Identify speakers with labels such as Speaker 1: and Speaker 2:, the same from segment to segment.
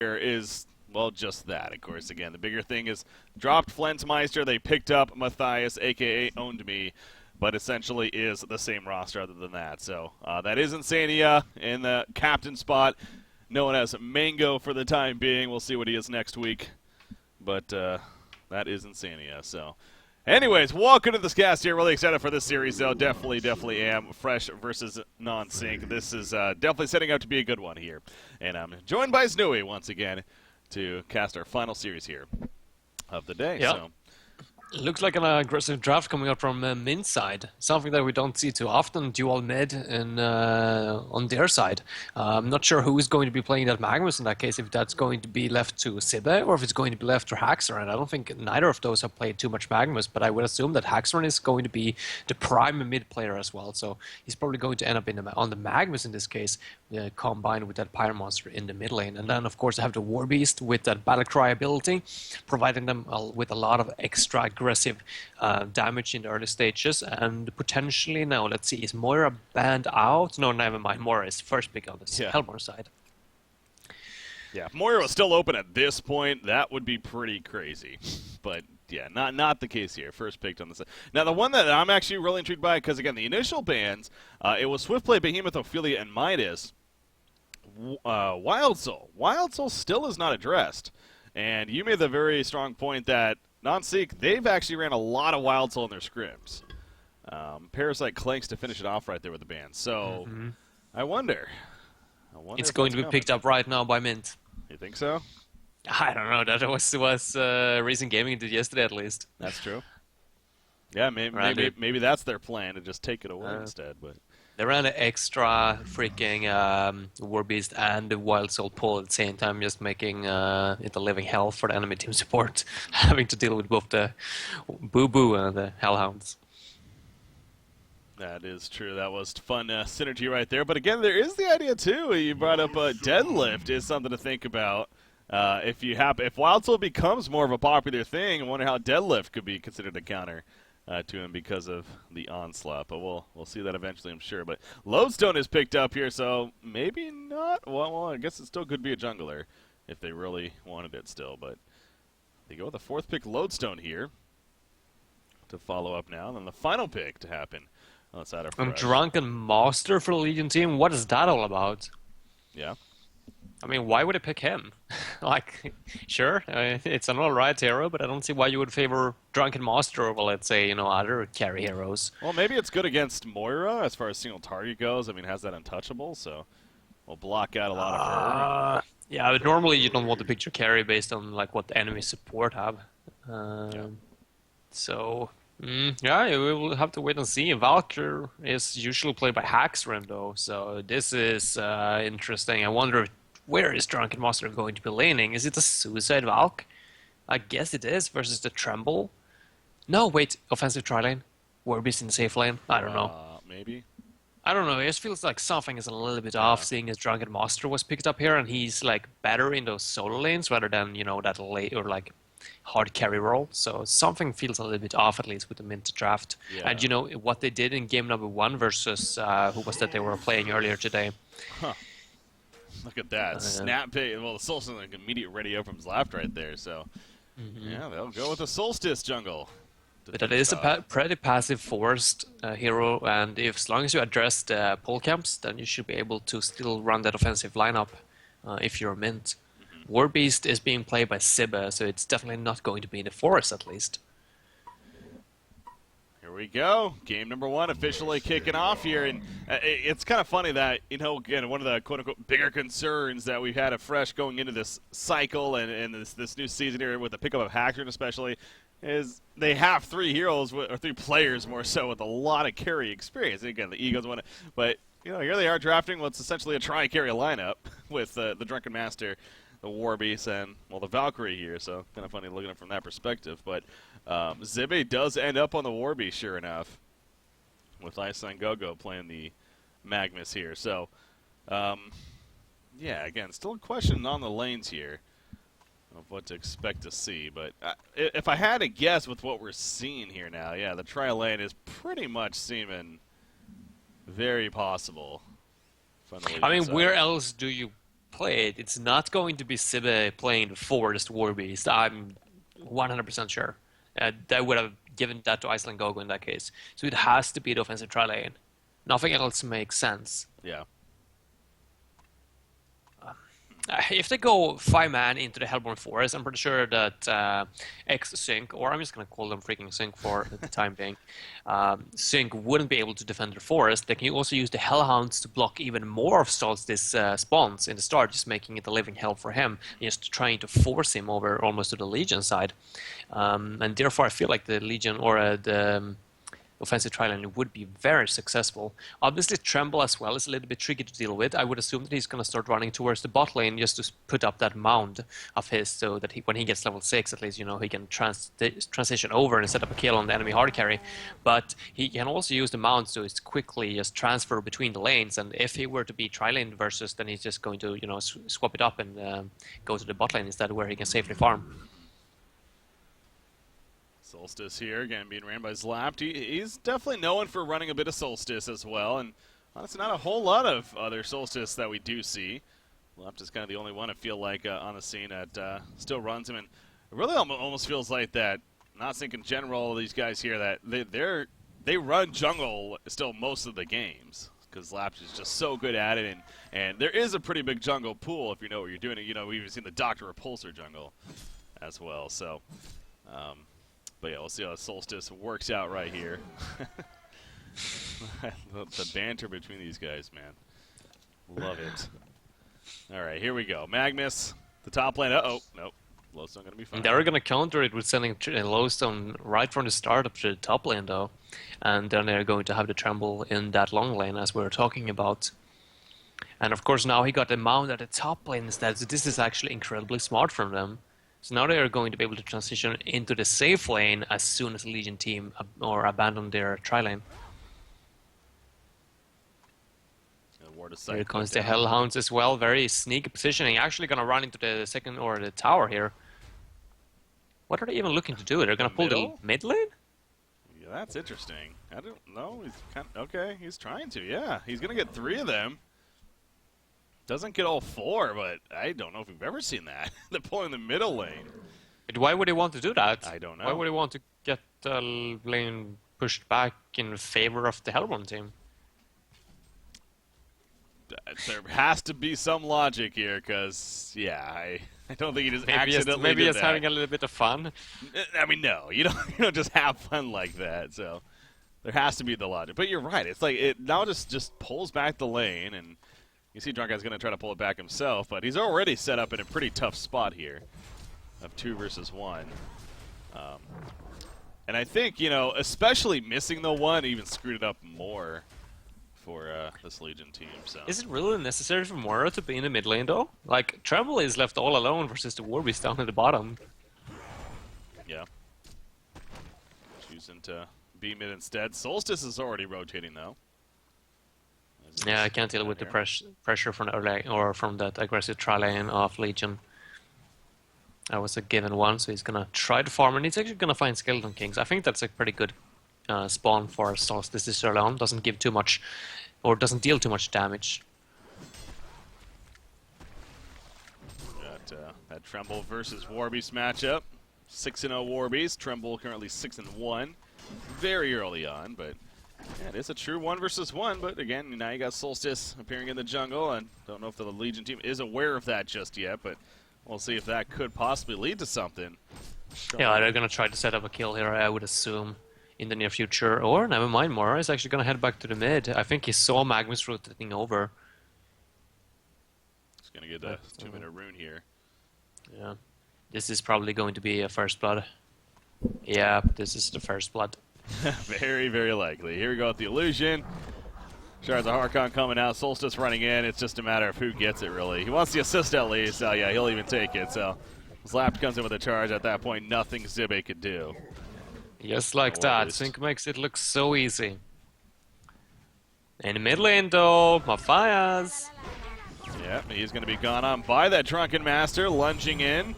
Speaker 1: is, well, just that, of course. Again, the bigger thing is dropped Flensmeister. They picked up Matthias, a.k.a. Owned Me, but essentially is the same roster other than that. So that is Insania in the captain spot. No one has Mango for the time being. We'll see what he is next week. But that is Insania. So, anyways, welcome to this cast here. Really excited for this series, though. Definitely am. Fresh versus non-sync. This is definitely setting out to be a good one here. And I'm joined by Snooey once again to cast our final series here of the day.
Speaker 2: Yeah.
Speaker 1: So.
Speaker 2: Looks like an aggressive draft coming out from Mint side. Something that we don't see too often, dual mid and on their side. I'm not sure who is going to be playing that Magnus in that case, if that's going to be left to Sibbe or if it's going to be left to Haxor. And I don't think neither of those have played too much Magnus, but I would assume that Haxor is going to be the prime mid player as well. So he's probably going to end up on the Magnus in this case, combined with that Pyre Monster in the mid lane. And then, of course, I have the War Beast with that Battlecry ability, providing them with a lot of extra aggressive damage in the early stages, and potentially now, let's see, is Moira banned out? No, never mind. Moira is first pick on the Hellborn side.
Speaker 1: Yeah, if Moira was still open at this point, that would be pretty crazy. But yeah, not the case here. First picked on the side. Now, the one that I'm actually really intrigued by, because again, the initial bans, it was Swiftplay, Behemoth, Ophelia, and Midas. Wild Soul. Wild Soul still is not addressed. And you made the very strong point that non-Seek, they've actually ran a lot of Wild Soul in their scrims. Parasite Clanks to finish it off right there with the ban. So, I wonder
Speaker 2: it's going to be picked up right now by Mint.
Speaker 1: You think so?
Speaker 2: I don't know. That was Recent Gaming did yesterday at least.
Speaker 1: That's true. Yeah, maybe that's their plan, to just take it away instead. But
Speaker 2: they ran an extra freaking War Beast and the Wild Soul pull at the same time, just making it a living hell for the enemy team support, having to deal with both the Boo Boo and the Hellhounds.
Speaker 1: That is true. That was fun synergy right there. But again, there is the idea too. You brought up deadlift is something to think about. If Wild Soul becomes more of a popular thing, I wonder how deadlift could be considered a counter to him because of the onslaught. But we'll see that eventually, I'm sure. But Lodestone is picked up here, so maybe not. Well, I guess it still could be a jungler if they really wanted it still. But they go with the fourth pick, Lodestone here, to follow up now. And then the final pick to happen.
Speaker 2: Drunken Master for the Legion team? What is that all about?
Speaker 1: Yeah.
Speaker 2: I mean, why would I pick him? Like, sure, it's an alright hero, but I don't see why you would favor Drunken Master over, let's say, other carry heroes.
Speaker 1: Well, maybe it's good against Moira as far as single target goes. I mean, has that untouchable, so we'll block out a lot of her.
Speaker 2: Yeah, but normally you don't want to pick your carry based on like what the enemy support have. So... yeah, we will have to wait and see. Valkyr is usually played by Haxrim, though, so this is interesting. I wonder where is Drunken Master going to be laning? Is it a Suicide Valk? I guess it is, versus the Tremble. No, wait, offensive tri-lane? Warbeast in the safe lane? I don't know.
Speaker 1: Maybe.
Speaker 2: I don't know, it just feels like something is a little bit off, seeing as Drunken Master was picked up here, and he's like better in those solo lanes rather than, that late or like hard carry role, so something feels a little bit off at least with the Mint draft.
Speaker 1: Yeah.
Speaker 2: And what they did in game number 1 versus who was that they were playing earlier today?
Speaker 1: Huh. Look at that. Snap pick. Well, the Solstice like immediate ready up from his left right there, so yeah, they'll go with the Solstice jungle.
Speaker 2: But that is a pretty passive forced hero, and as long as you address the pull camps, then you should be able to still run that offensive lineup if you're Mint. Warbeast is being played by Sibbe, so it's definitely not going to be in the forest, at least.
Speaker 1: Here we go. Game number 1 officially kicking off here, and it's kind of funny that, again, one of the quote-unquote bigger concerns that we've had afresh going into this cycle and this new season here with the pickup of Haxor especially is they have 3 heroes, or 3 players more so, with a lot of carry experience. And again, the Eagles want to, but, here they are drafting what's essentially a try-carry lineup with the Drunken Master, the War Beast, and, well, the Valkyrie here, so kind of funny looking at it from that perspective. But Zibbe does end up on the War Beast, sure enough, with Ice and Gogo playing the Magnus here. So, yeah, again, still a question on the lanes here of what to expect to see. But if I had to guess with what we're seeing here now, yeah, the tri-lane is pretty much seeming very possible.
Speaker 2: I mean, where else do you play it, it's not going to be Sibbe playing the Forest Warbeast. I'm 100% sure. They would have given that to Iceland Gogo in that case. So it has to be the offensive tri-lane. Nothing else makes sense.
Speaker 1: Yeah.
Speaker 2: If they go 5-man into the Hellborn Forest, I'm pretty sure that X-Sync, or I'm just going to call them freaking Sync for the time being, Sync wouldn't be able to defend the forest. They can also use the Hellhounds to block even more of Solstice spawns in the start, just making it a living hell for him, just trying to force him over almost to the Legion side. And therefore, I feel like the Legion or the offensive tri-lane would be very successful. Obviously, Tremble as well is a little bit tricky to deal with. I would assume that he's going to start running towards the bot lane just to put up that mound of his, so that when he gets level 6, at least, you know, he can transition over and set up a kill on the enemy hard carry. But he can also use the mound to quickly just transfer between the lanes, and if he were to be tri-lane versus, then he's just going to, you know, swap it up and go to the bot lane instead, where he can safely farm.
Speaker 1: Solstice here, again, being ran by Zlapt. He's definitely known for running a bit of Solstice as well, and honestly, not a whole lot of other Solstice that we do see. Zlapt is kind of the only one, I feel like, on the scene that still runs him, and it really almost feels like that, not Sync in general, these guys here, that they run jungle still most of the games, because Zlapt is just so good at it, and there is a pretty big jungle pool if you know what you're doing. You know, we've even seen the Dr. Repulsor jungle as well, so... but yeah, we'll see how Solstice works out right here. The banter between these guys, man. Love it. All right, here we go. Magnus, the top lane. Uh-oh. Nope. Lowstone going to be fine.
Speaker 2: They're going to counter it with sending Lowstone right from the start up to the top lane, though. And then they're going to have the Tremble in that long lane, as we were talking about. And of course, now he got the Mount at the top lane instead, so this is actually incredibly smart from them. So now they are going to be able to transition into the safe lane as soon as the Legion team or abandon their tri-lane. Here comes the Hellhounds as well, very sneaky positioning. Actually going to run into the second or the tower here. What are they even looking to do? They're going to pull the mid lane?
Speaker 1: Yeah, that's interesting. I don't know. He's kind of, okay, he's trying to, yeah. He's going to get 3 of them. Doesn't get all 4, but I don't know if we've ever seen that. They're pulling the middle lane.
Speaker 2: But why would he want to do that?
Speaker 1: I don't know.
Speaker 2: Why would he want to get the lane pushed back in favor of the Hellborn team?
Speaker 1: There has to be some logic here, because, yeah, I don't think he just accidentally
Speaker 2: maybe
Speaker 1: did
Speaker 2: he's
Speaker 1: that.
Speaker 2: having a little bit of fun.
Speaker 1: I mean, no, you don't just have fun like that. So there has to be the logic. But you're right. It's like it now just pulls back the lane, and you see Drunk Guy's going to try to pull it back himself, but he's already set up in a pretty tough spot here of 2 versus 1. And I think, you know, especially missing the 1 even screwed it up more for this Legion team. So
Speaker 2: is it really necessary for Moira to be in the mid lane, though? Like, Tremble is left all alone versus the Warbeast down at the bottom.
Speaker 1: Yeah. Choosing to be mid instead. Solstice is already rotating, though.
Speaker 2: Yeah, I can't deal with the pressure from the early or from that aggressive tri-lane of Legion. That was a given one, so he's gonna try to farm, and he's actually gonna find Skeleton Kings. I think that's a pretty good spawn for Solstice this early on. Doesn't give too much, or doesn't deal too much damage.
Speaker 1: Got that Tremble versus Warbeast matchup. 6-0 Warbeast. Tremble currently 6-1. Very early on, but. Yeah, it is a true 1 versus 1, but again, now you got Solstice appearing in the jungle, and don't know if the Legion team is aware of that just yet, but we'll see if that could possibly lead to something.
Speaker 2: Yeah, they're gonna try to set up a kill here, I would assume, in the near future. Or, never mind, Mora is actually gonna head back to the mid. I think he saw Magnus rotating over.
Speaker 1: He's gonna get a 2-minute rune here.
Speaker 2: Yeah, this is probably going to be a first blood. Yeah, this is the first blood.
Speaker 1: Very, very likely. Here we go with the illusion. Shards of Harkon coming out. Solstice running in. It's just a matter of who gets it, really. He wants the assist at least. So, yeah, he'll even take it. So, Zlapt comes in with a charge. At that point, nothing Zibbe could do.
Speaker 2: Just like that. Sync makes it look so easy. In the mid lane, though, Matthias.
Speaker 1: Yeah, he's going to be gone on by that Drunken Master, lunging in.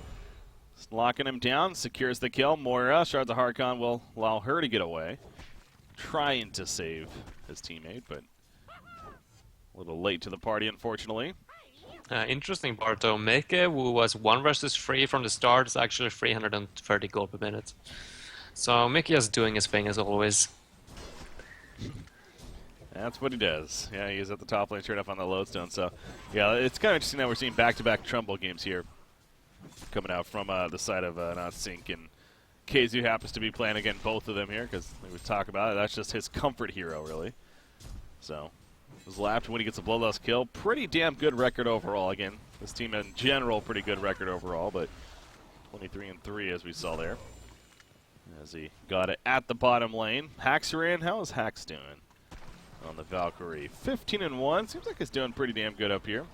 Speaker 1: Locking him down, secures the kill. Moira, Shards of Harkon will allow her to get away. Trying to save his teammate, but a little late to the party, unfortunately.
Speaker 2: Interesting part though, Meke, who was 1 versus 3 from the start, is actually 330 gold per minute. So Mickey is doing his thing as always.
Speaker 1: That's what he does. Yeah, he's at the top lane, straight up on the lodestone. So, yeah, it's kind of interesting that we're seeing back-to-back Trumbull games here coming out from the side of Not-Sync. And KZU happens to be playing, again, both of them here because we talk about it. That's just his comfort hero, really. So, was lapped when he gets a bloodlust kill. Pretty damn good record overall. Again, this team in general, pretty good record overall, but 23-3 as we saw there. As he got it at the bottom lane. Hacks are in. How is Hacks doing on the Valkyrie? 15-1. Seems like he's doing pretty damn good up here.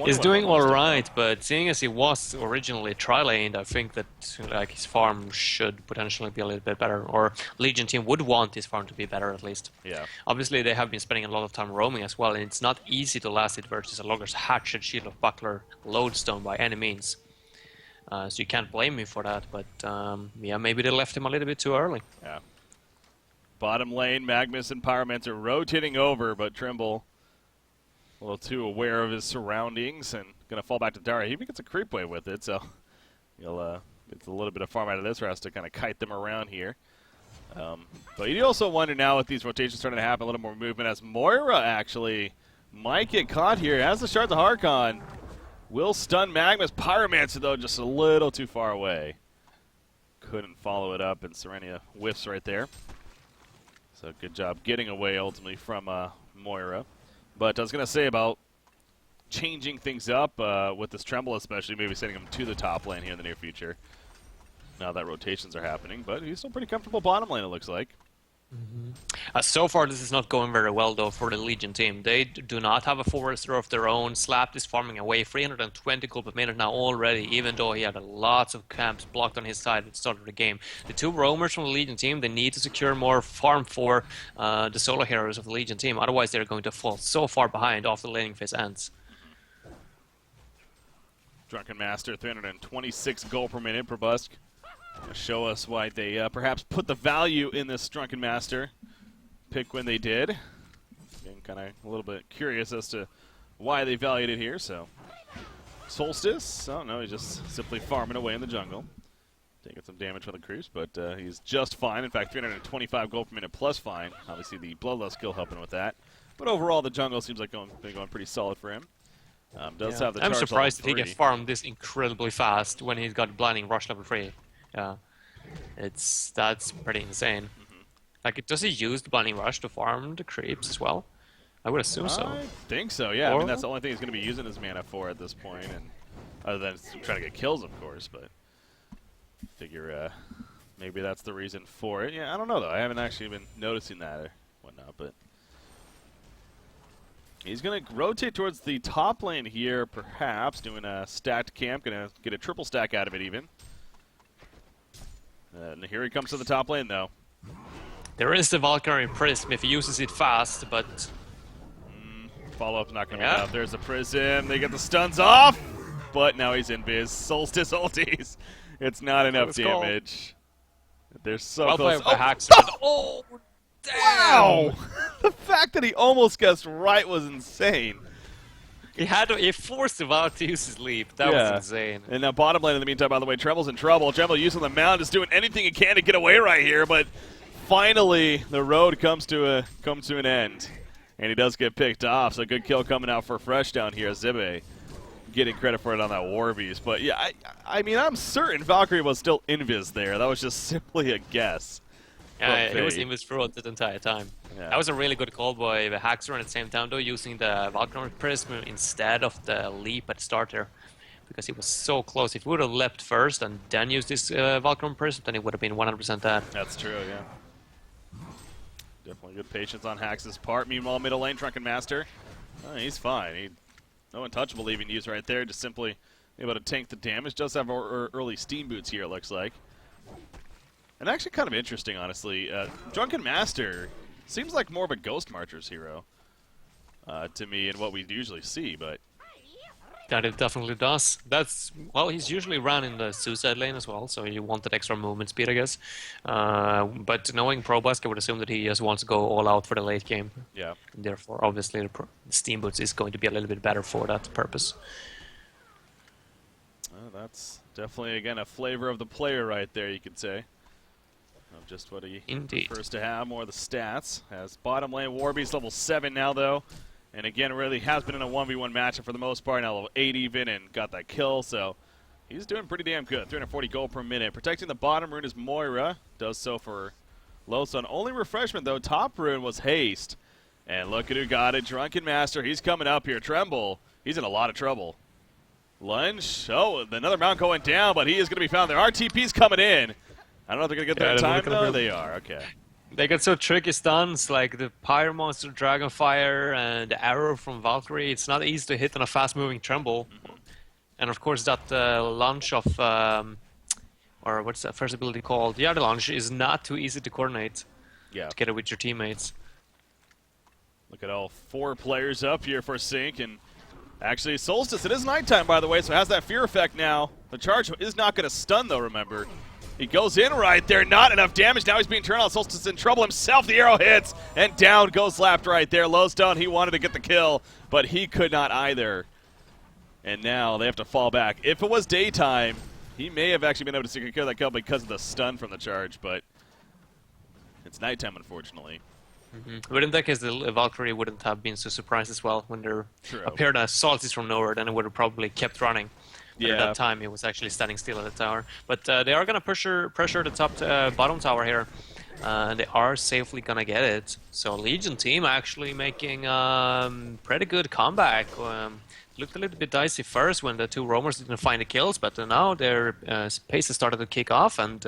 Speaker 2: He's doing all right, but seeing as he was originally tri-laned, I think that like his farm should potentially be a little bit better, or Legion team would want his farm to be better at least.
Speaker 1: Yeah.
Speaker 2: Obviously, they have been spending a lot of time roaming as well, and it's not easy to last it versus a Logger's Hatchet, Shield of Buckler, Lodestone by any means. So you can't blame me for that, but yeah, maybe they left him a little bit too early.
Speaker 1: Yeah. Bottom lane, Magnus and Pyromancer rotating over, but Trimble a little too aware of his surroundings and going to fall back to Dara. He even gets a creep wave with it, so he'll get a little bit of farm out of this for us to kind of kite them around here. But you also wonder now with these rotations starting to happen, a little more movement as Moira actually might get caught here. Has the Shards of Harkon. Will stun Magnus. Pyromancer, though, just a little too far away. Couldn't follow it up, and Serenia whiffs right there. So good job getting away ultimately from Moira. But I was going to say about changing things up with this Tremble especially, maybe sending him to the top lane here in the near future. Now that rotations are happening, but he's still pretty comfortable bottom lane, it looks like.
Speaker 2: So far, this is not going very well, though, for the Legion team. They do not have a forester of their own. Slapped is farming away 320 gold per minute now already, even though he had lots of camps blocked on his side at the start of the game. The two roamers from the Legion team, they need to secure more farm for the solo heroes of the Legion team. Otherwise, they're going to fall so far behind after the laning phase ends.
Speaker 1: Drunken Master, 326 gold per minute per busk. Show us why they perhaps put the value in this Drunken Master pick when they did. Again, kind of a little bit curious as to why they valued it here. So, Solstice, oh no, he's just simply farming away in the jungle. Taking some damage from the creeps, but he's just fine. In fact, 325 gold per minute plus fine. Obviously, the Bloodlust kill helping with that. But overall, the jungle seems like been going pretty solid for him. Does have the
Speaker 2: I'm
Speaker 1: charge
Speaker 2: surprised that he
Speaker 1: level
Speaker 2: can
Speaker 1: 3.
Speaker 2: farm this incredibly fast when he's got Blinding Rush level 3. Yeah, that's pretty insane. Like, does he use the Blinding Rush to farm the creeps as well? I would assume so.
Speaker 1: I think so, yeah. I mean, that's the only thing he's going to be using his mana for at this point, and other than trying to get kills, of course. But figure maybe that's the reason for it. Yeah, I don't know though. I haven't actually been noticing that or whatnot, but he's going to rotate towards the top lane here, perhaps doing a stacked camp. Going to get a triple stack out of it even. And here he comes to the top lane, though.
Speaker 2: There is the Valkyrie Prism if he uses it fast, but...
Speaker 1: Follow-up's not going to be enough. There's the Prism. They get the stuns off, but now he's in biz. Solstice ulties. It's not enough damage. They're so close.
Speaker 2: Oh, damn!
Speaker 1: Wow! The fact that he almost guessed right was insane.
Speaker 2: He forced him out to use his leap. That was insane.
Speaker 1: And now bottom lane in the meantime, by the way, Treble's in trouble. Treble using the mound is doing anything he can to get away right here, but finally the road comes to an end. And he does get picked off, so good kill coming out for Fresh down here. Zibe getting credit for it on that War Beast. But yeah, I mean, I'm certain Valkyrie was still invis there. That was just simply a guess.
Speaker 2: Yeah, it was invis throughout the entire time.
Speaker 1: Yeah.
Speaker 2: That was a really good call by the Haxor at the same time, though, using the Valkyrie Prism instead of the leap at start there. Because he was so close. If he would have leapt first and then used this Valkyrie Prism, then it would have been 100% that.
Speaker 1: That's true, yeah. Definitely good patience on Hax's part. Meanwhile, middle lane, Drunken Master. He's fine. No untouchable even used right there. Just simply able to tank the damage. Does have early Steam Boots here, it looks like. And actually kind of interesting, honestly. Drunken Master seems like more of a Ghost Marcher's hero to me and what we usually see, but
Speaker 2: That it definitely does. That's well, he's usually run in the suicide lane as well, so you want that extra movement speed, I guess. But knowing ProBusk, I would assume that he just wants to go all out for the late game.
Speaker 1: Yeah.
Speaker 2: And therefore, obviously, the Steam Boots is going to be a little bit better for that purpose.
Speaker 1: Well, that's definitely, again, a flavor of the player right there, you could say. Of just what he
Speaker 2: Indeed.
Speaker 1: prefers to have, more of the stats. Has bottom lane Warby's level 7 now, though. And again, really has been in a 1v1 matchup for the most part, now level 8 even, and got that kill, so he's doing pretty damn good. 340 gold per minute. Protecting the bottom rune is Moira, does so for Lowstone. Only refreshment, though, top rune was Haste. And look at who got it, Drunken Master. He's coming up here. Tremble, he's in a lot of trouble. Lunge, oh, another mount going down, but he is going to be found there. RTP's coming in. I don't know if they're going to get there in time, though. They are, okay.
Speaker 2: They get so tricky stuns, like the Pyre Monster, Dragonfire, and the Arrow from Valkyrie. It's not easy to hit on a fast-moving Tremble. And of course that launch of, or what's that first ability called? Yeah, the launch is not too easy to coordinate together with your teammates.
Speaker 1: Look at all 4 players up here for Sync, and actually Solstice, it is nighttime, by the way, so it has that fear effect now. The charge is not going to stun, though, remember. He goes in right there, not enough damage. Now he's being turned on. Solstice in trouble himself. The arrow hits, and down goes Lapped right there. Lowstone, he wanted to get the kill, but he could not either. And now they have to fall back. If it was daytime, he may have actually been able to secure that kill because of the stun from the charge, but it's nighttime, unfortunately.
Speaker 2: But in that case, the Valkyrie wouldn't have been so surprised as well when there appeared a Solstice from nowhere, then it would have probably kept running. But at that time, he was actually standing still at the tower. But they are going to pressure the bottom tower here. They are safely going to get it. So Legion team actually making pretty good comeback. Looked a little bit dicey first when the 2 roamers didn't find the kills, but now their pace has started to kick off, and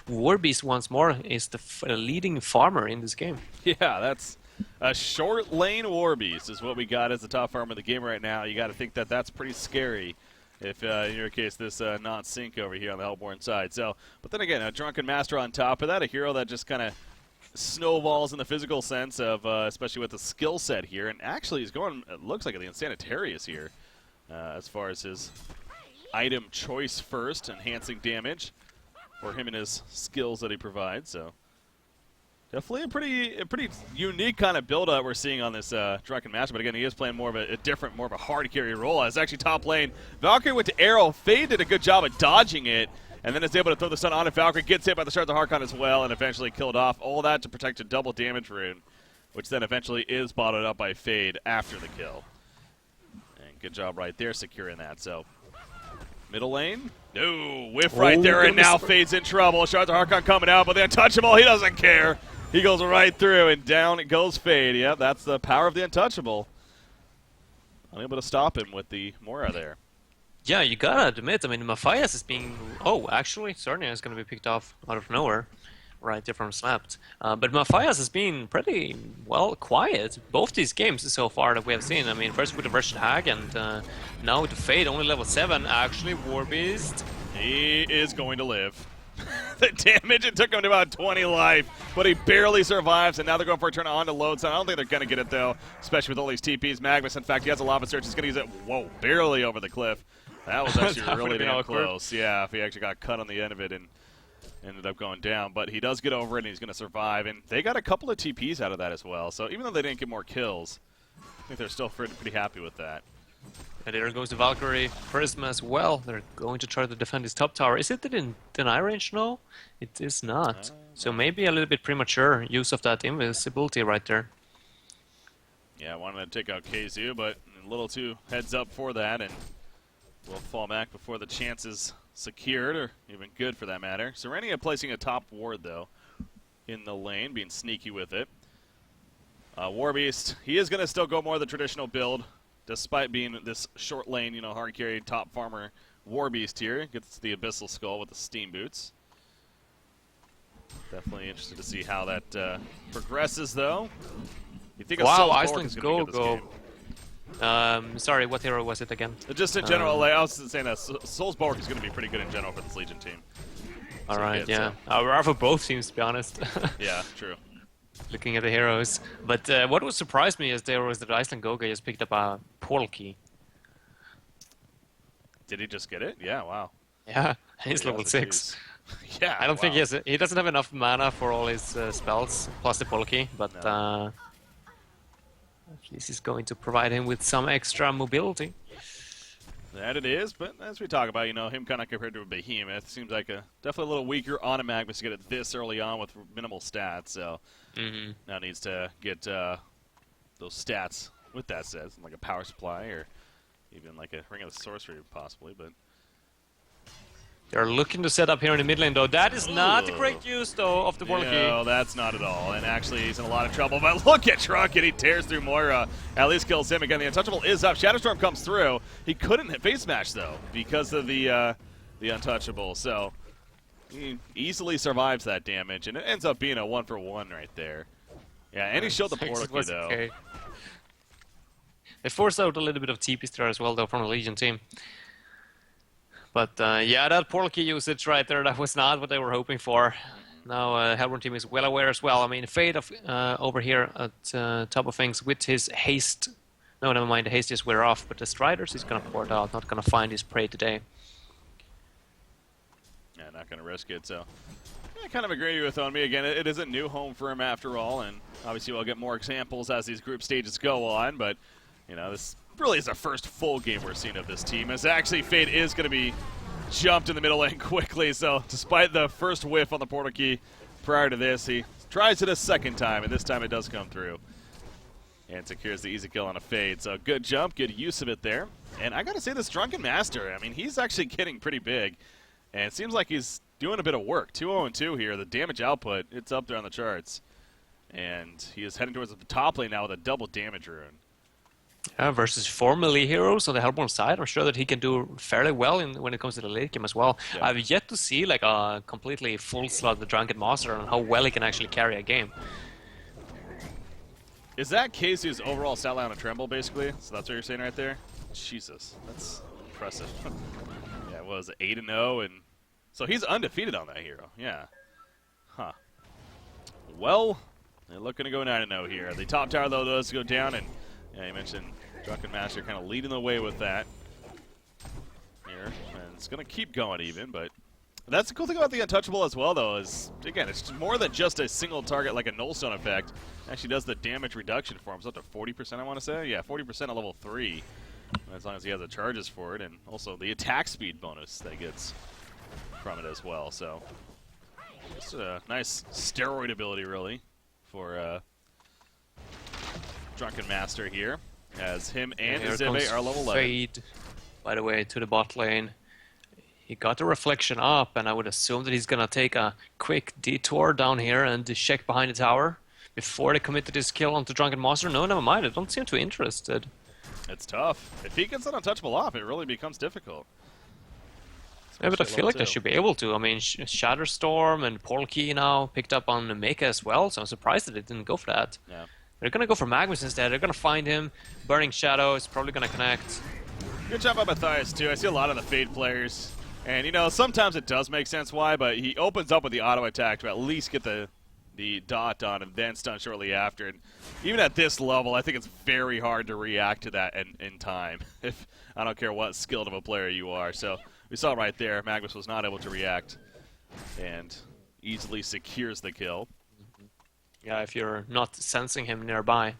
Speaker 2: Warbeast once more is the leading farmer in this game.
Speaker 1: Yeah, that's a short lane Warbeast is what we got as the top farmer of the game right now. You got to think that that's pretty scary. If, in your case, this not Sync over here on the Hellborn side. So, but then again, a Drunken Master on top of that, a hero that just kind of snowballs in the physical sense of, especially with the skill set here. And actually, he's going, it looks like the Insanitarius here, as far as his item choice first, enhancing damage for him and his skills that he provides. So, definitely a pretty unique kind of build-up we're seeing on this Drunken Master. But again, he is playing more of a different, more of a hard carry role. It's actually top lane. Valkyrie went to arrow. Fade did a good job of dodging it, and then is able to throw the stun on it. Valkyrie gets hit by the Shards of Harkon as well, and eventually killed off. All that to protect a double damage rune, which then eventually is bottled up by Fade after the kill. And good job right there securing that. So, middle lane. No, whiff right there, and now Fade's in trouble. Shards of Harkon coming out, but the Untouchable, he doesn't care. He goes right through, and down it goes Fade. Yep, that's the power of the Untouchable. Unable to stop him with the Moira there.
Speaker 2: Yeah, you gotta admit, I mean, Matthias is being... Oh, actually, Cernia is gonna be picked off out of nowhere. Right there from Slapped. But Matthias has been pretty, well, quiet. Both these games so far that we have seen. I mean, first with the Russian Hag, and now with the Fade, only level 7. Actually, Warbeast.
Speaker 1: He is going to live. The damage, it took him to about 20 life, but he barely survives, and now they're going for a turn on to Lodestone. I don't think they're going to get it, though, especially with all these TPs. Magnus, in fact, he has a Lava Search. He's going to use it, whoa, barely over the cliff. That was actually really damn close. Yeah, if he actually got cut on the end of it and ended up going down. But he does get over it, and he's going to survive. And they got a couple of TPs out of that as well. So even though they didn't get more kills, I think they're still pretty happy with that.
Speaker 2: And there goes the Valkyrie Prism as well. They're going to try to defend his top tower. Is it in deny range? No, it is not. So maybe a little bit premature use of that invisibility right there.
Speaker 1: Yeah, I wanted to take out KZU, but a little too heads up for that, and will fall back before the chance is secured, or even good for that matter. Serenia placing a top ward, though, in the lane, being sneaky with it. Warbeast, he is going to still go more the traditional build, despite being this short lane, you know, hard carry top farmer Warbeast here. Gets the Abyssal Skull with the Steam Boots. Definitely interested to see how that progresses, though. You think
Speaker 2: wow, Iceland's go. Sorry, what hero was it again?
Speaker 1: Just in general, like, I was saying that Soulsborg is going to be pretty good in general for this Legion team.
Speaker 2: Alright, yeah. We're for both teams, to be honest.
Speaker 1: Yeah, true.
Speaker 2: Looking at the heroes. But what would surprise me is there was that Iceland Goga just picked up a portal key.
Speaker 1: Did he just get it? Yeah, wow.
Speaker 2: Yeah, he's
Speaker 1: Yeah,
Speaker 2: level
Speaker 1: that's a
Speaker 2: 6.
Speaker 1: juice. Yeah,
Speaker 2: I don't think
Speaker 1: wow.
Speaker 2: he doesn't have enough mana for all his spells, plus the bulky, but
Speaker 1: No.
Speaker 2: at least he's going to provide him with some extra mobility.
Speaker 1: That it is, but as we talk about, him kind of compared to a behemoth, seems like definitely a little weaker on a Magnus to get it this early on with minimal stats, so now needs to get those stats with that said, like a power supply or even like a Ring of the Sorcery possibly, but...
Speaker 2: They're looking to set up here in the mid lane, though. That is not a great use, though, of the Borky.
Speaker 1: No, that's not at all. And actually, he's in a lot of trouble. But look at Drunken. He tears through Moira. At least kills him. Again, the Untouchable is up. Shadowstorm comes through. He couldn't hit face smash, though, because of the Untouchable. So he easily survives that damage. And it ends up being a 1-for-1 right there. Yeah, and he showed the portal key, though.
Speaker 2: Okay. They forced out a little bit of TP there as well, though, from the Legion team. But yeah, that portal key usage right there, that was not what they were hoping for. Now Hellborn team is well aware as well. I mean, Fade over here at top of things with his haste. No, never mind, the haste just wear off. But the Striders, he's going to port out, not going to find his prey today.
Speaker 1: Yeah, not going to risk it, so... I kind of agree with on me. Again, it is a new home for him after all, and obviously we'll get more examples as these group stages go on, but, this really is the first full game we're seeing of this team, as actually Fade is going to be jumped in the middle lane quickly, so despite the first whiff on the portal key prior to this, he tries it a second time, and this time it does come through. And secures the easy kill on a Fade, so good jump, good use of it there. And I gotta say, this Drunken Master, I mean, he's actually getting pretty big, and it seems like he's doing a bit of work. 2-0-2 here, the damage output, it's up there on the charts. And he is heading towards the top lane now with a double damage rune.
Speaker 2: Yeah, versus 4 melee heroes on the Hellborn side, I'm sure that he can do fairly well when it comes to the late game as well. Yeah. I've yet to see like a completely full slot the Drunken Master and how well he can actually carry a game.
Speaker 1: Is that Casey's overall stat line on a Tremble, basically? So that's what you're saying right there? Jesus, that's impressive. Yeah, it was 8-0, and so he's undefeated on that hero. Yeah. Huh. Well, they're looking to go 9-0 here. The top tower, though, does go down, and yeah, you mentioned Drunken Master kind of leading the way with that here. And it's going to keep going even, but that's the cool thing about the Untouchable as well, though, is, again, it's more than just a single target like a Nullstone effect. It actually does the damage reduction for him. It's up to 40%, I want to say. Yeah, 40% at level 3, as long as he has the charges for it, and also the attack speed bonus that gets from it as well. So just a nice steroid ability, really, for Drunken Master here, as him and Zive are level 11.
Speaker 2: Fade, by the way, to the bot lane. He got the reflection up, and I would assume that he's going to take a quick detour down here and check behind the tower before they commit to this kill onto Drunken Master. No, never mind. I don't seem too interested.
Speaker 1: It's tough. If he gets that Untouchable off, it really becomes difficult.
Speaker 2: Yeah, but I feel like they should be able to. I mean, Shatterstorm and Portal Key now picked up on Mecha as well, so I'm surprised that they didn't go for that.
Speaker 1: Yeah.
Speaker 2: They're going to go for Magnus instead. They're going to find him. Burning Shadow is probably going to connect.
Speaker 1: Good job by Matthias, too. I see a lot of the Fade players. And, sometimes it does make sense why, but he opens up with the auto attack to at least get the dot on and then stun shortly after. And even at this level, I think it's very hard to react to that in time. If I don't care what skilled of a player you are. So we saw right there, Magnus was not able to react and easily secures the kill.
Speaker 2: Yeah, if you're not sensing him nearby.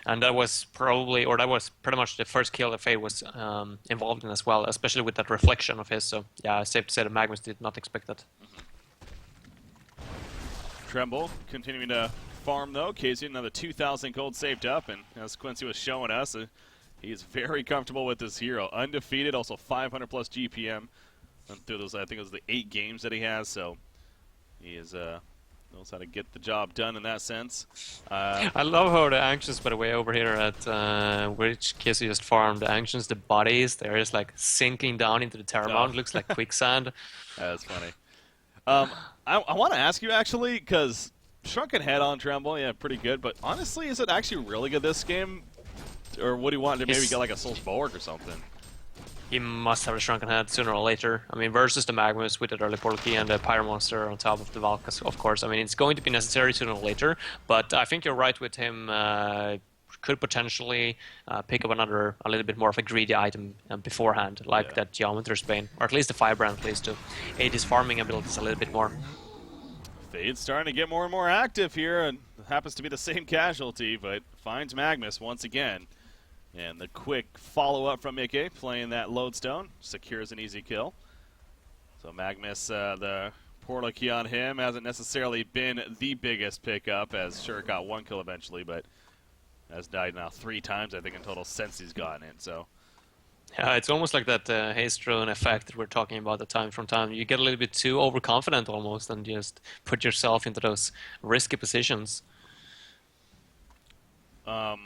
Speaker 2: And that was probably, or that was pretty much the first kill that Faye was involved in as well, especially with that reflection of his. So yeah, it's safe to say that Magnus did not expect that.
Speaker 1: Tremble continuing to farm, though. Casey, another 2,000 gold saved up, and as Quincy was showing us, he is very comfortable with this hero. Undefeated, also 500 plus GPM through those, I think it was the 8 games that he has, so he is knows how to get the job done in that sense.
Speaker 2: I love how the Ancients, by the way, over here at which Casey just farmed, the Ancients, the bodies, they're just like sinking down into the Terra Mound. Looks like quicksand.
Speaker 1: That's funny. I want to ask you, actually, because Shrunken Head on Tremble, yeah, pretty good, but honestly, is it actually really good this game? Or would he want to maybe get like a Soul's Bulwark or something?
Speaker 2: He must have a Shrunken Head sooner or later. I mean, versus the Magnus with the early Portal Key and the Pyro Monster on top of the Valkas, of course. I mean, it's going to be necessary sooner or later, but I think you're right with him could potentially pick up another, a little bit more of a greedy item beforehand, like that Geometer's Bane, or at least the Firebrand, at least to aid his farming abilities a little bit more.
Speaker 1: Fade's starting to get more and more active here, and happens to be the same casualty, but finds Magnus once again. And the quick follow-up from Mickey, playing that Lodestone, secures an easy kill. So Magnus, the portal key on him hasn't necessarily been the biggest pickup, as sure got 1 kill eventually, but has died now 3 times, I think, in total since he's gotten in. So
Speaker 2: yeah, it's almost like that haste drone effect that we're talking about the time from time. You get a little bit too overconfident almost and just put yourself into those risky positions.
Speaker 1: What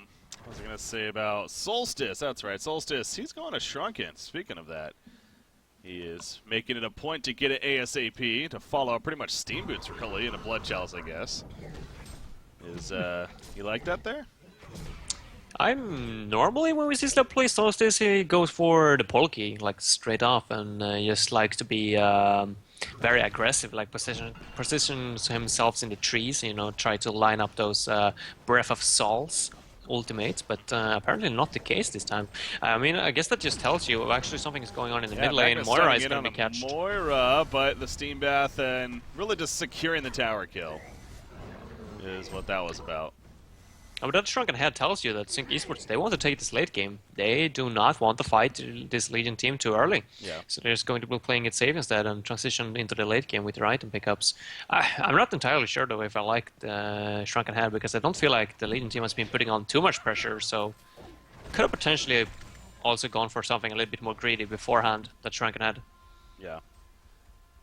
Speaker 1: was I going to say about Solstice? That's right, Solstice. He's going to Shrunken, speaking of that. He is making it a point to get it ASAP to follow up pretty much Steam Boots, really, in a Blood Chalice, I guess. Is, you like that there?
Speaker 2: I'm normally, when we see Slap play Solstice, he goes for the Polky, like straight off, and just likes to be very aggressive, like positions himself in the trees, you know, try to line up those Breath of Souls ultimates, but apparently not the case this time. I mean, I guess that just tells you actually something is going on in the mid lane. Moira is going to be catched.
Speaker 1: Moira, but the Steam Bath and really just securing the tower kill is what that was about.
Speaker 2: But that Shrunken Head tells you that Sync Esports, they want to take this late game. They do not want to fight this Legion team too early.
Speaker 1: Yeah.
Speaker 2: So they're just going to be playing it safe instead and transition into the late game with their item pickups. I'm not entirely sure, though, if I like the Shrunken Head, because I don't feel like the Legion team has been putting on too much pressure, so could have potentially also gone for something a little bit more greedy beforehand, that Shrunken Head.
Speaker 1: Yeah.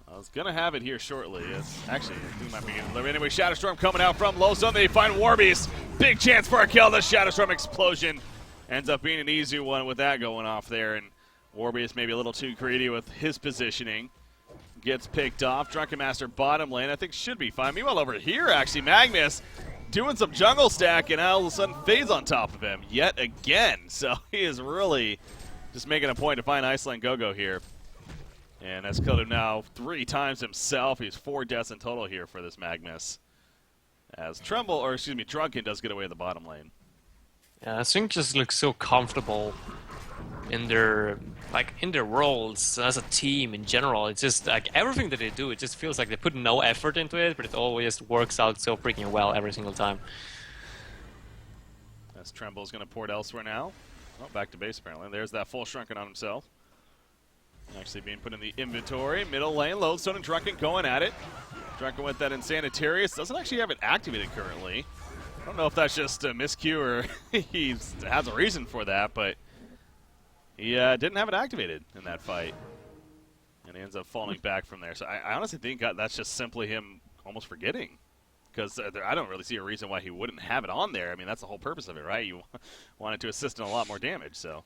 Speaker 1: I was going to have it here shortly. Actually, I think it might be good. Anyway, Shadowstorm coming out from Lowstone. They find Warbeast. Big chance for a kill. The Shadowstorm explosion ends up being an easy one with that going off there. And Warbeast maybe a little too greedy with his positioning. Gets picked off. Drunken Master bottom lane, I think should be fine. Meanwhile, over here, actually, Magnus doing some jungle stack, and all of a sudden Fade's on top of him yet again. So he is really just making a point to find Iceland Go-Go here. And has killed him now 3 times himself. He's 4 deaths in total here for this Magnus. As Drunken does get away in the bottom lane.
Speaker 2: Yeah, I think just looks so comfortable in their roles as a team in general. It's just like everything that they do, it just feels like they put no effort into it, but it always works out so freaking well every single time.
Speaker 1: As Tremble's going to port elsewhere now. Oh, back to base apparently. There's that full Shrunken on himself. Actually being put in the inventory. Middle lane, Lodestone and Drunken going at it. Drunken with that Insanitarius. Doesn't actually have it activated currently. I don't know if that's just a miscue or he has a reason for that, but he didn't have it activated in that fight. And he ends up falling back from there. So I honestly think that's just simply him almost forgetting. Because I don't really see a reason why he wouldn't have it on there. I mean, that's the whole purpose of it, right? You want it to assist in a lot more damage, so.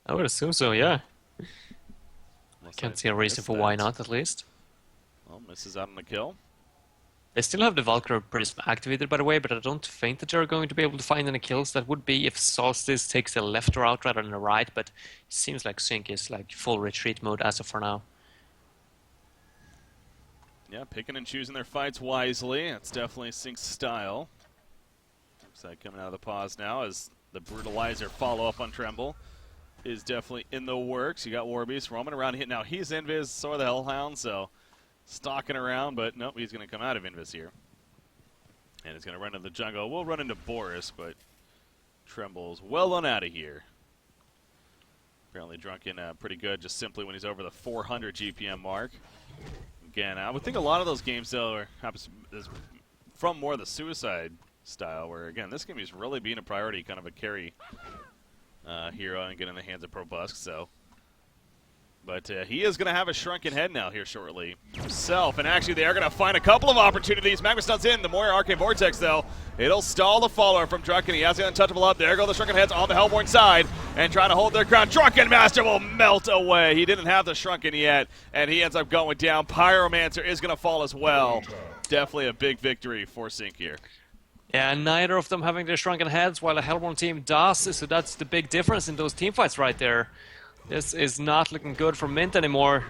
Speaker 2: I would assume so, yeah.
Speaker 1: Unless
Speaker 2: Can't see a reason for why not, at least.
Speaker 1: Well, misses out on the kill.
Speaker 2: They still have the Valkyrie Prism activated, by the way, but I don't think that they're going to be able to find any kills. That would be if Solstice takes the left route rather than the right, but it seems like Sync is like full retreat mode as of for now.
Speaker 1: Yeah, picking and choosing their fights wisely. That's definitely Sync's style. Looks like coming out of the pause now as the Brutalizer follow-up on Tremble is definitely in the works. You got Warbeast roaming around here. Now he's Invis, so are the Hellhound, so stalking around, but nope, he's going to come out of Invis here. And he's going to run into the jungle. We'll run into Boris, but Tremble's well on out of here. Apparently Drunken pretty good just simply when he's over the 400 GPM mark. Again, I would think a lot of those games, though, is from more of the Suicide style, where, again, this game is really being a priority, kind of a carry hero and get in the hands of Probusk, so. But he is going to have a Shrunken Head now here shortly himself, and actually they are going to find a couple of opportunities. Magnus stuns in, the Moira Arcane Vortex, though. It'll stall the follower from Drunken. He has the Untouchable up. There go the Shrunken Heads on the Hellborn side and trying to hold their ground. Drunken Master will melt away. He didn't have the Shrunken yet, and he ends up going down. Pyromancer is going to fall as well. Definitely a big victory for Sync here.
Speaker 2: Yeah, neither of them having their Shrunken Heads, while the Hellborn team does, so that's the big difference in those teamfights right there. This is not looking good for Mint anymore.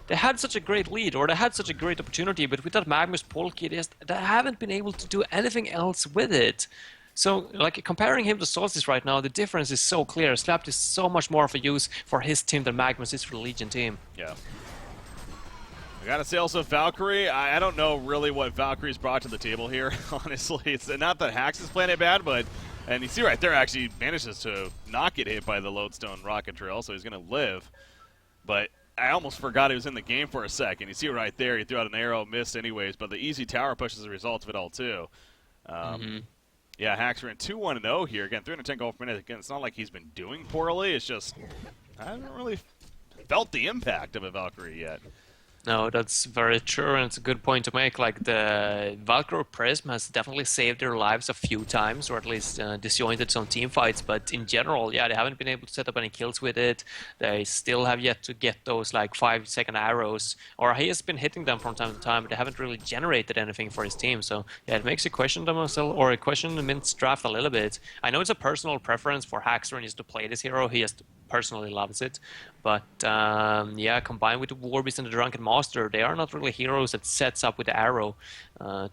Speaker 2: They had such a great lead, or they had such a great opportunity, but with that Magnus Polki, they haven't been able to do anything else with it. So, like, comparing him to Solstice right now, the difference is so clear. Slapped is so much more of a use for his team than Magnus is for the Legion team.
Speaker 1: Yeah. I gotta say also Valkyrie, I don't know really what Valkyrie's brought to the table here, honestly. It's not that Hax is playing it bad, but, and you see right there actually manages to not get hit by the Lodestone rocket drill, so he's gonna live. But I almost forgot he was in the game for a second. You see right there, he threw out an arrow, missed anyways, but the easy tower push is the result of it all too. Yeah, Hax ran 2-1-0 here. Again, 310 gold per minute. Again, it's not like he's been doing poorly, it's just, I haven't really felt the impact of a Valkyrie yet.
Speaker 2: No, that's very true, and it's a good point to make. Like, the Valkyrie Prism has definitely saved their lives a few times, or at least disjointed some team fights, but in general, yeah, they haven't been able to set up any kills with it. They still have yet to get those, like, 5-second arrows, or he has been hitting them from time to time, but they haven't really generated anything for his team, so yeah, it makes you question them or question the Mint's draft a little bit. I know it's a personal preference for Haxor and just to play this hero. He just personally loves it, but yeah, combined with the Warbeast and the Drunken Master, they are not really heroes that sets up with the arrow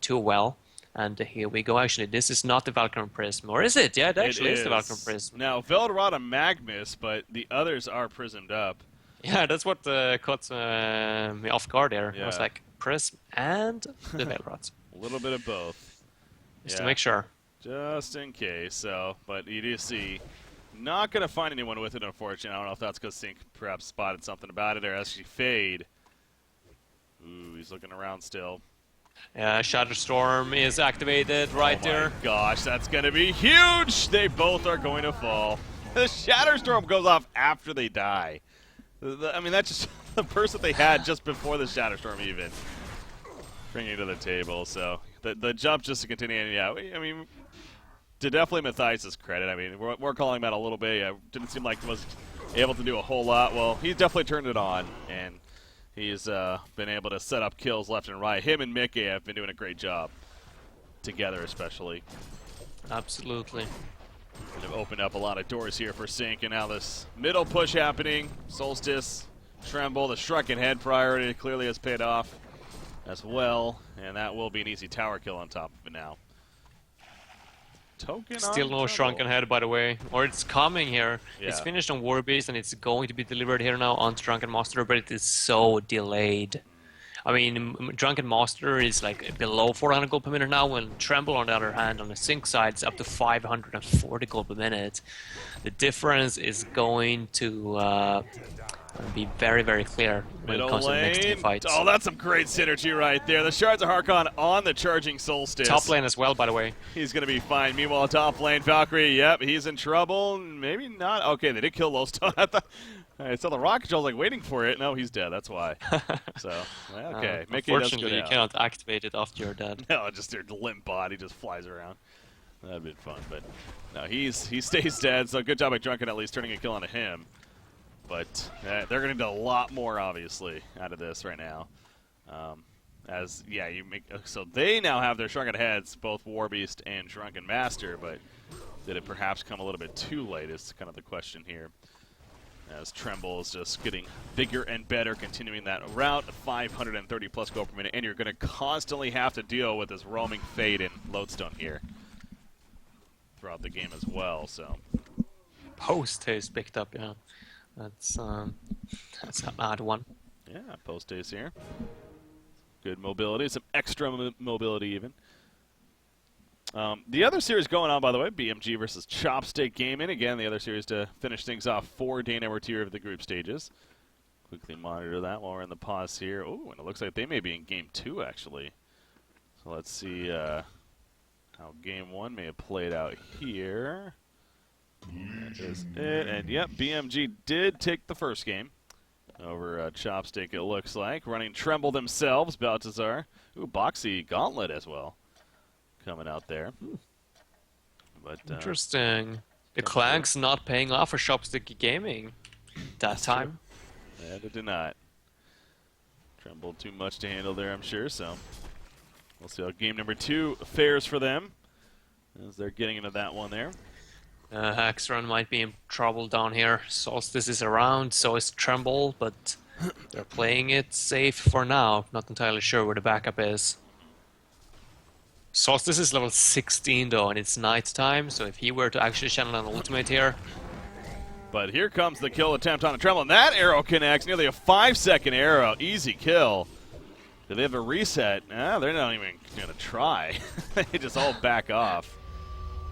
Speaker 2: too well. And here we go. Actually, this is not the Valkyrie Prism, or is it? Yeah, it actually is the Valkyrie Prism.
Speaker 1: Now, Veldrod and Magmus, but the others are prismed up.
Speaker 2: Yeah, that's what caught me off guard there.
Speaker 1: Yeah.
Speaker 2: I was like, Prism and the Veldrods.
Speaker 1: A little bit of both.
Speaker 2: Just to make sure.
Speaker 1: Just in case, so, but you do see, not going to find anyone with it, unfortunately. I don't know if that's because Sync perhaps spotted something about it, or as she fade. Ooh, he's looking around still.
Speaker 2: Yeah, Shatterstorm is activated right there.
Speaker 1: Oh my gosh, that's going to be huge! They both are going to fall. The Shatterstorm goes off after they die. I mean, that's just the burst that they had just before the Shatterstorm even. Bringing it to the table, so the jump just to continue, and yeah, I mean, to definitely Matthias' credit, I mean, we're calling him out a little bit. Yeah, didn't seem like he was able to do a whole lot. Well, he's definitely turned it on, and he's been able to set up kills left and right. Him and Mickey have been doing a great job together, especially.
Speaker 2: Absolutely.
Speaker 1: They've opened up a lot of doors here for Sync, and now this middle push happening. Solstice, Tremble, the Shrunken Head priority clearly has paid off as well, and that will be an easy tower kill on top of it now. Token
Speaker 2: Still no Shrunken Head, by the way. Or it's coming here. Yeah. It's finished on Warbeast, and it's going to be delivered here now on Drunken Master, but it is so delayed. I mean, Drunken Master is like below 400 gold per minute now, when Tremble, on the other hand, on the Sync side, is up to 540 gold per minute. The difference is going to be very, very clear when it comes to the next team fights.
Speaker 1: Oh, that's some great synergy right there. The Shards of Harkon on the charging Solstice.
Speaker 2: Top lane as well, by the way.
Speaker 1: He's going to be fine. Meanwhile, top lane, Valkyrie, yep, he's in trouble. Maybe not. Okay, they did kill Lowstone. I saw the rocket drill, like waiting for it. No, he's dead. That's why. So, okay.
Speaker 2: Unfortunately, you cannot activate it after you're dead.
Speaker 1: No, just their limp body just flies around. That'd been fun, but no, he stays dead. So good job by Drunken at least turning a kill onto him. But they're going to need a lot more, obviously, out of this right now. So they now have their Shrunken Heads, both Warbeast and Drunken Master. But did it perhaps come a little bit too late? Is kind of the question here. As Tremble is just getting bigger and better, continuing that route, 530 plus gold per minute, and you're going to constantly have to deal with this roaming Fade and Lodestone here throughout the game as well. So
Speaker 2: Post is picked up, yeah. That's an odd one.
Speaker 1: Yeah, post days here. Good mobility, some extra mobility even. The other series going on, by the way, BMG versus Chopstick Gaming. Again, the other series to finish things off for day number 2 of the group stages. Quickly monitor that while we're in the pause here. Oh, and it looks like they may be in game 2, actually. So let's see how game 1 may have played out here. That is it. And yep, BMG did take the first game over Chopstick, it looks like. Running Tremble themselves, Baltazar. Ooh, Boxy Gauntlet as well coming out there. But
Speaker 2: interesting. The Clank's not paying off for Chopstick Gaming that time.
Speaker 1: Yeah, they did not. Tremble too much to handle there, I'm sure, so we'll see how game number 2 fares for them as they're getting into that one there.
Speaker 2: Haxron might be in trouble down here. Solstice is around, so is Tremble, but they're playing it safe for now. Not entirely sure where the backup is. Solstice is level 16 though, and it's night time, so if he were to actually channel an ultimate here.
Speaker 1: But here comes the kill attempt on a Tremble, and that arrow connects. Nearly a 5-second arrow. Easy kill. Do they have a reset? Nah, they're not even going to try. They just all back off.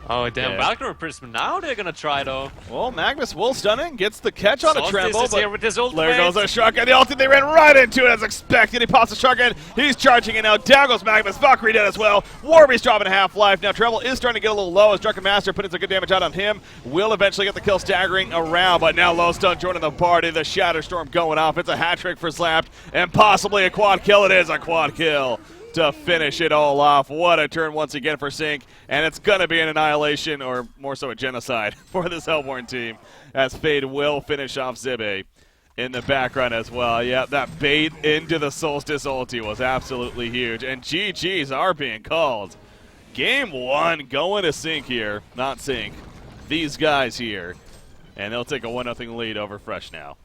Speaker 2: Oh, damn.
Speaker 1: Yeah.
Speaker 2: Valkyrie Prism. Now they're gonna try, though.
Speaker 1: Well, Magnus will stun it, gets the catch on a Tremble,
Speaker 2: but here with his ultimate.
Speaker 1: there goes a shotgun. The ultimate, they ran right into it as expected. He pops the shotgun. He's charging it now. Down goes Magnus. Valkyrie dead as well. Warby's dropping half-life. Now Tremble is starting to get a little low as Drunken Master putting some good damage out on him. Will eventually get the kill staggering around, but now Lowstone joining the party. The Shatter Storm going off. It's a hat trick for Slapped, and possibly a quad kill. It is a quad kill to finish it all off. What a turn once again for Sync, and it's going to be an annihilation, or more so a genocide, for this Hellborn team, as Fade will finish off Zibe in the background as well. Yeah, that bait into the Solstice ulti was absolutely huge, and GGs are being called. Game 1 going to Sync here, not Sync, these guys here, and they'll take a 1-0 lead over Fresh now.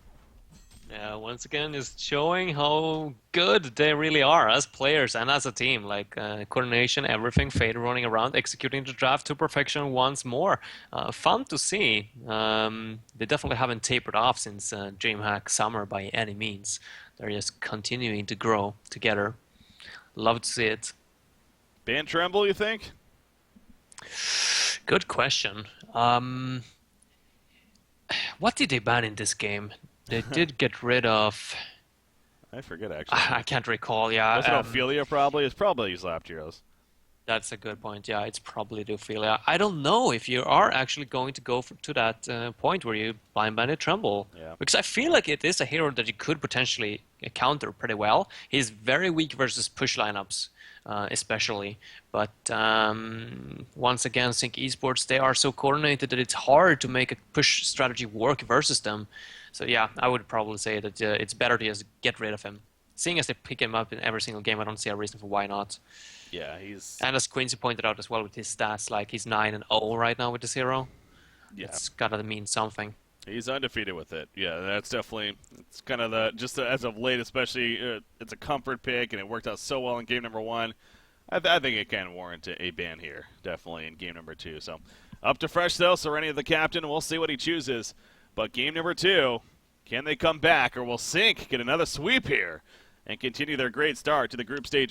Speaker 2: Yeah, once again, is showing how good they really are as players and as a team. Like coordination, everything, Fade running around, executing the draft to perfection once more. Fun to see. They definitely haven't tapered off since DreamHack Summer by any means. They're just continuing to grow together. Love to see it.
Speaker 1: Ban Tremble, you think?
Speaker 2: Good question. What did they ban in this game? They did get rid of...
Speaker 1: I forget, actually.
Speaker 2: I can't recall, yeah.
Speaker 1: Was it Ophelia, probably? It's probably Slapped Heroes.
Speaker 2: That's a good point, yeah. It's probably the Ophelia. I don't know if you are actually going to go to that point where you blind bandit Tremble.
Speaker 1: Yeah.
Speaker 2: Because I feel like it is a hero that you could potentially counter pretty well. He's very weak versus push lineups, especially. But once again, Sync Esports, they are so coordinated that it's hard to make a push strategy work versus them. So yeah, I would probably say that it's better to just get rid of him. Seeing as they pick him up in every single game, I don't see a reason for why not.
Speaker 1: Yeah, he's...
Speaker 2: And as Quincy pointed out as well with his stats, like he's 9-0 right now with this hero.
Speaker 1: Yeah.
Speaker 2: It's gotta mean something.
Speaker 1: He's undefeated with it. Yeah, that's definitely, it's kind of the, just as of late especially, it's a comfort pick, and it worked out so well in game number 1. I think it can warrant a ban here, definitely, in game number 2. So, up to Fresh, though, Serenity the captain. We'll see what he chooses. But game number 2, can they come back, or will Sync get another sweep here and continue their great start to the group stage?